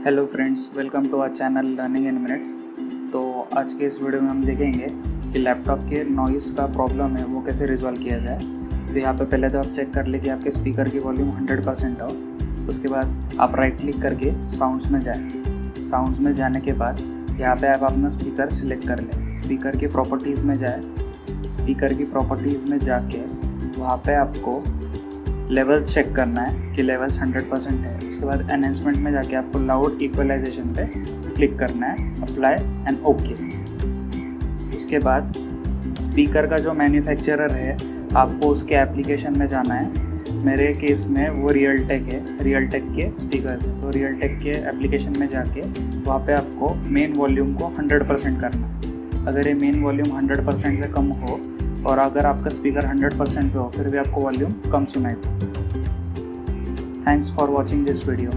Hello friends, welcome to our channel learning in minutes. तो आज के इस वीडियो में हम देखेंगे कि लैपटॉप के नॉइज़ का प्रॉब्लम है वो कैसे रिजॉल्व किया जाए। तो यहाँ पे पहले तो आप चेक कर लें कि आपके स्पीकर की वॉल्यूम 100% हो। उसके बाद आप राइट क्लिक करके साउंड्स में जाएँ। साउंड्स में जाने के बाद यहाँ पे आप अपना स्पीकर सिलेक्ट कर लें। स्पीकर की प्रॉपर्टीज़ में जाए। स्पीकर की प्रॉपर्टीज़ में जाके वहाँ पे आपको लेवल चेक करना है कि लेवल्स 100% है। उसके बाद एनहेंसमेंट में जाके आपको लाउड इक्वलाइजेशन पे क्लिक करना है, अप्लाई एंड ओके। उसके बाद स्पीकर का जो मैन्युफैक्चरर है आपको उसके एप्लीकेशन में जाना है। मेरे केस में वो रियलटेक है, रियलटेक के स्पीकर्स हैं। तो रियलटेक के एप्लीकेशन में जाके वहाँ पे आपको मेन वॉल्यूम को 100% करना है। अगर ये मेन वॉल्यूम 100% से कम हो और अगर आपका स्पीकर 100% पे हो फिर भी आपको वॉल्यूम कम सुनाई दे। Thanks for watching this video.